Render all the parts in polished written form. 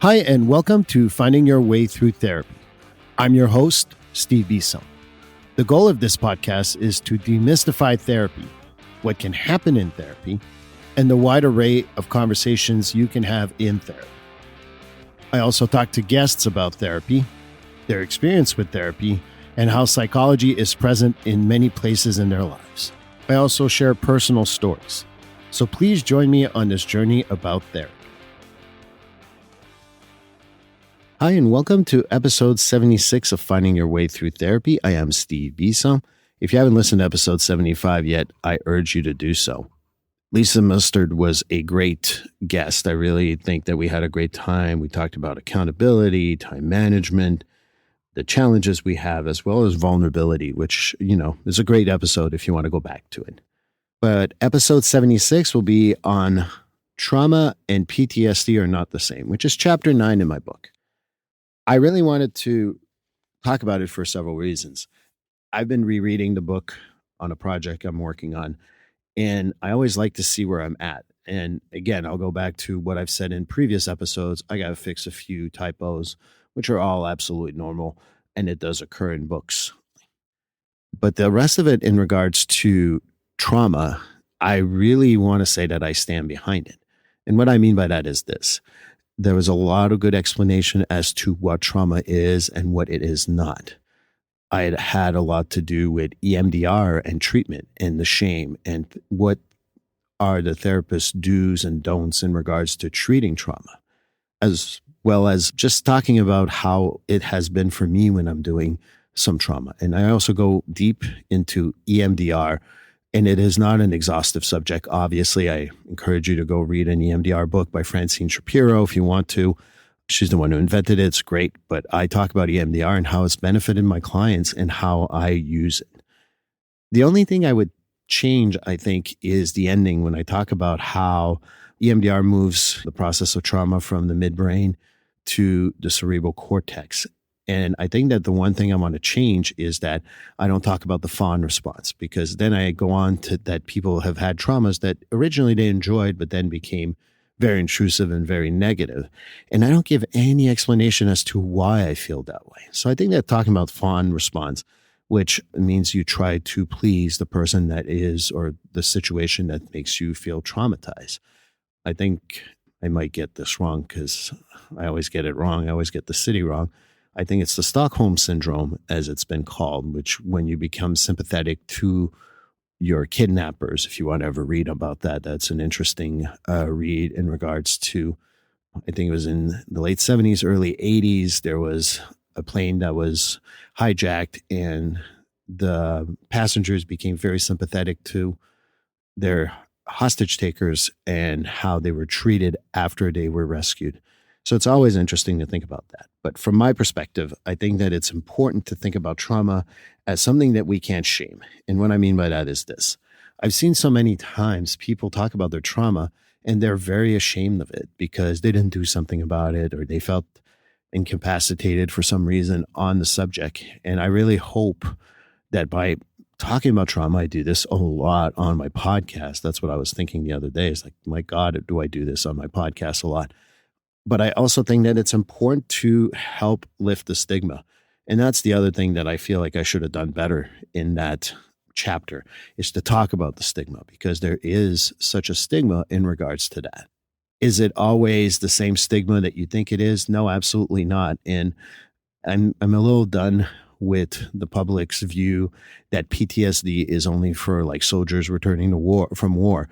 Hi, and welcome to Finding Your Way Through Therapy. I'm your host, Steve Beeson. The goal of this podcast is to demystify therapy, what can happen in therapy, and the wide array of conversations you can have in therapy. I also talk to guests about therapy, their experience with therapy, and how psychology is present in many places in their lives. I also share personal stories. So please join me on this journey about therapy. Hi, and welcome to episode 76 of Finding Your Way Through Therapy. I am Steve Beeson. If you haven't listened to episode 75 yet, I urge you to do so. Lisa Mustard was a great guest. I really think that we had a great time. We talked about accountability, time management, the challenges we have, as well as vulnerability, which, is a great episode if you want to go back to it. But episode 76 will be on trauma and PTSD are not the same, which is chapter 9 in my book. I really wanted to talk about it for several reasons. I've been rereading the book on a project I'm working on, and I always like to see where I'm at. And again, I'll go back to what I've said in previous episodes. I got to fix a few typos, which are all absolutely normal, and it does occur in books. But the rest of it in regards to trauma, I really want to say that I stand behind it. And what I mean by that is this. There was a lot of good explanation as to what trauma is and what it is not. I had a lot to do with EMDR and treatment and the shame and what are the therapist's do's and don'ts in regards to treating trauma, as well as just talking about how it has been for me when I'm doing some trauma. And I also go deep into EMDR. And it is not an exhaustive subject. Obviously, I encourage you to go read an EMDR book by Francine Shapiro if you want to. She's the one who invented it. It's great. But I talk about EMDR and how it's benefited my clients and how I use it. The only thing I would change, I think, is the ending when I talk about how EMDR moves the process of trauma from the midbrain to the cerebral cortex. And I think that the one thing I want to change is that I don't talk about the fawn response, because then I go on to that people have had traumas that originally they enjoyed, but then became very intrusive and very negative. And I don't give any explanation as to why I feel that way. So I think that talking about fawn response, which means you try to please the person that is, or the situation that makes you feel traumatized. I think I might get this wrong because I always get it wrong. I always get the city wrong. I think it's the Stockholm syndrome, as it's been called, which when you become sympathetic to your kidnappers, if you want to ever read about that, that's an interesting read in regards to, I think it was in the late 70s, early 80s, there was a plane that was hijacked and the passengers became very sympathetic to their hostage takers and how they were treated after they were rescued. So it's always interesting to think about that. But from my perspective, I think that it's important to think about trauma as something that we can't shame. And what I mean by that is this. I've seen so many times people talk about their trauma and they're very ashamed of it because they didn't do something about it or they felt incapacitated for some reason on the subject. And I really hope that by talking about trauma, I do this a lot on my podcast. That's what I was thinking the other day. It's like, my God, do I do this on my podcast a lot? But I also think that it's important to help lift the stigma. And that's the other thing that I feel like I should have done better in that chapter, is to talk about the stigma, because there is such a stigma in regards to that. Is it always the same stigma that you think it is? No, absolutely not. And I'm a little done with the public's view that PTSD is only for like soldiers returning to from war.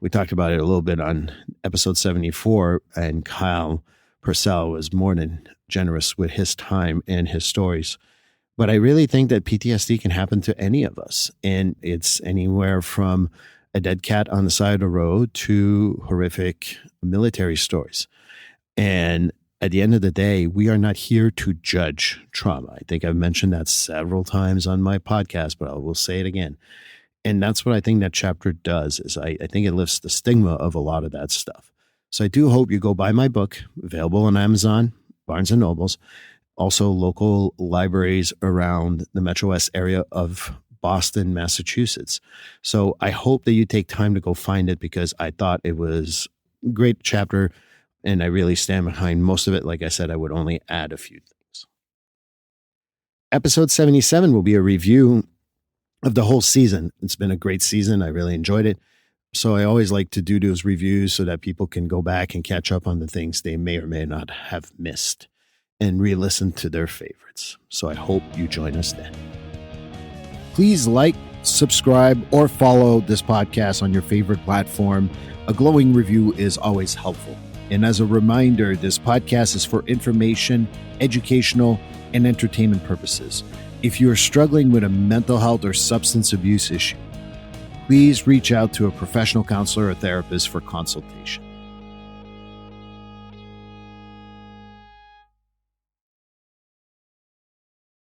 We talked about it a little bit on episode 74, and Kyle Purcell was more than generous with his time and his stories. But I really think that PTSD can happen to any of us. And it's anywhere from a dead cat on the side of the road to horrific military stories. And at the end of the day, we are not here to judge trauma. I think I've mentioned that several times on my podcast, but I will say it again. And that's what I think that chapter does, is I think it lifts the stigma of a lot of that stuff. So I do hope you go buy my book, available on Amazon, Barnes & Nobles, also local libraries around the Metro West area of Boston, Massachusetts. So I hope that you take time to go find it, because I thought it was a great chapter And I really stand behind most of it. Like I said, I would only add a few things. Episode 77 will be a review of the whole season. It's been a great season. I really enjoyed it. So I always like to do those reviews so that people can go back and catch up on the things they may or may not have missed and re-listen to their favorites. So I hope you join us then. Please like, subscribe, or follow this podcast on your favorite platform. A glowing review is always helpful. And as a reminder, this podcast is for information, educational, and entertainment purposes. If you are struggling with a mental health or substance abuse issue, please reach out to a professional counselor or therapist for consultation.